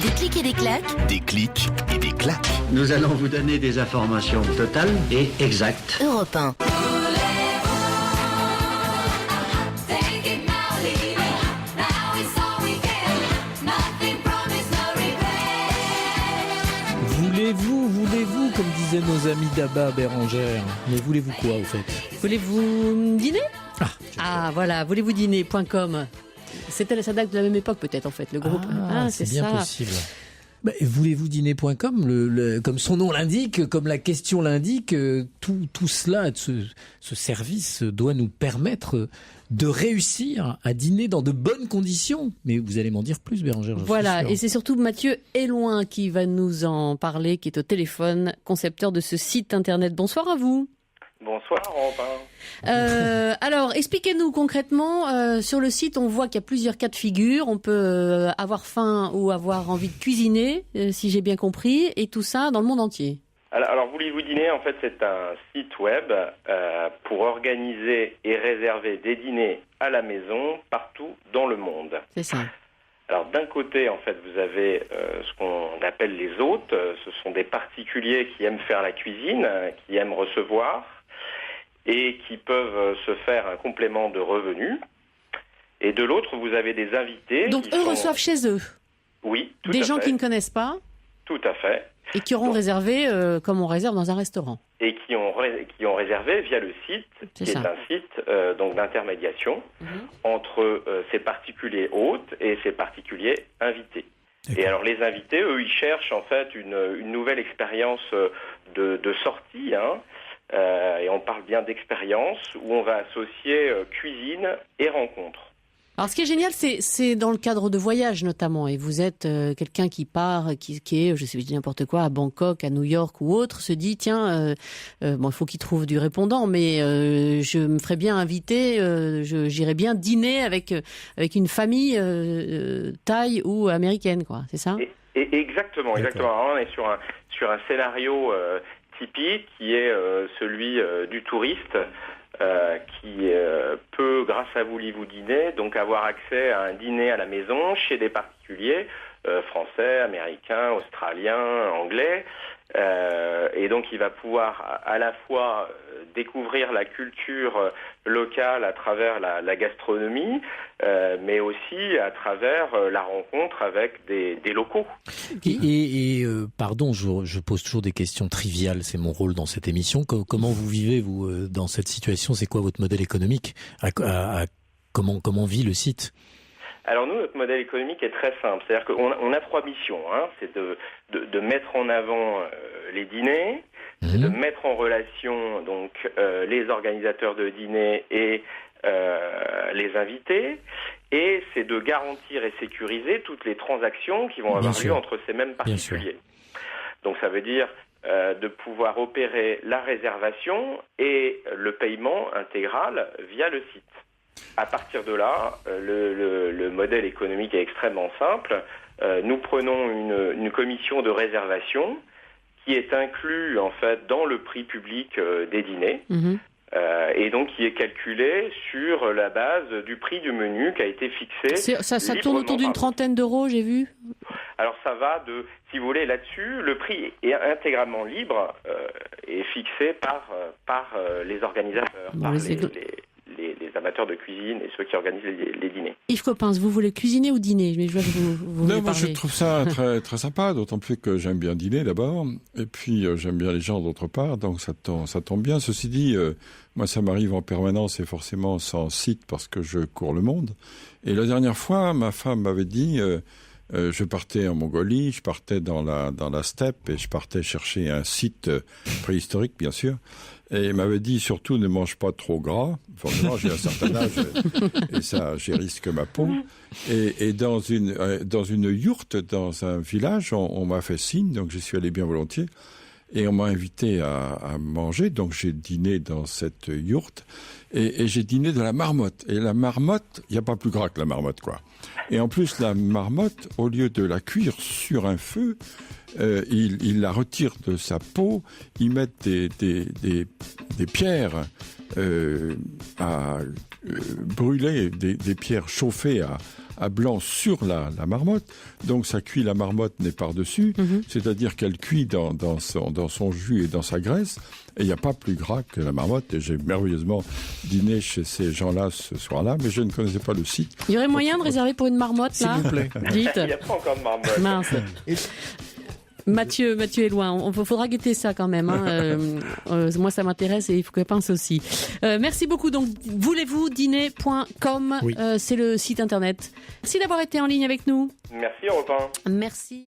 Des clics et des claques. Des clics et des claques. Nous allons vous donner des informations totales et exactes. Europe 1. Voulez-vous, comme disaient nos amis d'Abba Bérangère, mais voulez-vous quoi au fait? Voulez-vous dîner? Voilà, voulez-vous dîner.com. Ça date de la même époque peut-être en fait, le groupe. C'est bien ça. Possible. Voulez-vous dîner.com, comme son nom l'indique, comme la question l'indique, tout cela, ce service doit nous permettre de réussir à dîner dans de bonnes conditions. Mais vous allez m'en dire plus, Bérangère. Voilà, et c'est surtout Mathieu Éloin qui va nous en parler, qui est au téléphone, concepteur de ce site internet. Bonsoir à vous. Bonsoir, alors, expliquez-nous concrètement, sur le site, on voit qu'il y a plusieurs cas de figure. On peut avoir faim ou avoir envie de cuisiner, si j'ai bien compris, et tout ça dans le monde entier. Alors voulez-vous dîner, en fait, c'est un site web pour organiser et réserver des dîners à la maison partout dans le monde. C'est ça. Alors d'un côté, en fait, vous avez ce qu'on appelle les hôtes. Ce sont des particuliers qui aiment faire la cuisine, qui aiment recevoir, et qui peuvent se faire un complément de revenus. Et de l'autre, vous avez des invités. Donc eux reçoivent chez eux. Oui, tout à fait. Des gens qui ne connaissent pas. Tout à fait. Et qui auront réservé comme on réserve dans un restaurant. Et qui ont réservé via le site, qui est un site donc d'intermédiation entre ces particuliers hôtes et ces particuliers invités. D'accord. Et alors les invités, eux, ils cherchent en fait une nouvelle expérience de sortie, et on parle bien d'expérience où on va associer cuisine et rencontre. Alors, ce qui est génial, c'est dans le cadre de voyage, notamment. Et vous êtes quelqu'un qui part, qui est, je dis n'importe quoi, à Bangkok, à New York ou autre, se dit, tiens, il faut qu'il trouve du répondant, mais je me ferais bien inviter, j'irais bien dîner avec une famille thaï ou américaine, quoi. C'est ça? Exactement. Alors, on est sur un scénario typique qui est celui du touriste. Qui peut, grâce à Voulez-vous dîner, donc avoir accès à un dîner à la maison chez des particuliers français, américains, australiens, anglais, et donc il va pouvoir à la fois découvrir la culture locale à travers la gastronomie, mais aussi à travers la rencontre avec des locaux. Pardon, je pose toujours des questions triviales, c'est mon rôle dans cette émission. Comment vous vivez, vous, dans cette situation? C'est quoi votre modèle économique? Comment vit le site? Alors nous, notre modèle économique est très simple. C'est-à-dire qu'on a 3 missions. C'est de mettre en avant les dîners, c'est de mettre en relation donc les organisateurs de dîners et les invités, et c'est de garantir et sécuriser toutes les transactions qui vont avoir lieu entre ces mêmes particuliers. Donc ça veut dire de pouvoir opérer la réservation et le paiement intégral via le site. À partir de là, le modèle économique est extrêmement simple. Nous prenons une commission de réservation qui est inclue en fait dans le prix public des dîners, et donc qui est calculé sur la base du prix du menu qui a été fixé. Ça tourne autour d'une trentaine d'euros, j'ai vu. Alors ça va si vous voulez, là-dessus, le prix est intégralement libre et fixé par les organisateurs, les amateurs de cuisine et ceux qui organisent les dîners. Yves Coppens, vous voulez cuisiner ou dîner? Mais je vois que vous moi je trouve ça très, très sympa, d'autant plus que j'aime bien dîner d'abord, et puis j'aime bien les gens d'autre part, donc ça tombe bien. Ceci dit, moi ça m'arrive en permanence et forcément sans site parce que je cours le monde. Et la dernière fois, ma femme m'avait dit... je partais en Mongolie, je partais dans la steppe et je partais chercher un site préhistorique, bien sûr. Et il m'avait dit surtout ne mange pas trop gras. Forcément, j'ai un certain âge et ça, j'y risque ma peau. Et dans une yourte, dans un village, on m'a fait signe, donc j'y suis allé bien volontiers. Et on m'a invité à manger, donc j'ai dîné dans cette yourte. Et j'ai dîné de la marmotte. Et la marmotte, il n'y a pas plus gras que la marmotte, quoi. Et en plus, la marmotte, au lieu de la cuire sur un feu, ils la retirent de sa peau, ils mettent des pierres à brûler, des pierres chauffées à blanc sur la marmotte. Donc ça cuit, la marmotte n'est par-dessus, c'est-à-dire qu'elle cuit dans son jus et dans sa graisse. Et il n'y a pas plus gras que la marmotte. Et j'ai merveilleusement dîné chez ces gens-là ce soir-là, mais je ne connaissais pas le site. Il y aurait moyen de réserver pour une marmotte, là ? S'il vous plaît. Dites. Il n'y a pas encore de marmotte. Mince. Mathieu est loin. Il faudra guetter ça quand même. Moi, ça m'intéresse et il faut que je pense aussi. Merci beaucoup. Donc, voulez-vous dîner.com, oui. C'est le site internet. Merci d'avoir été en ligne avec nous. Merci, Europe 1. Merci.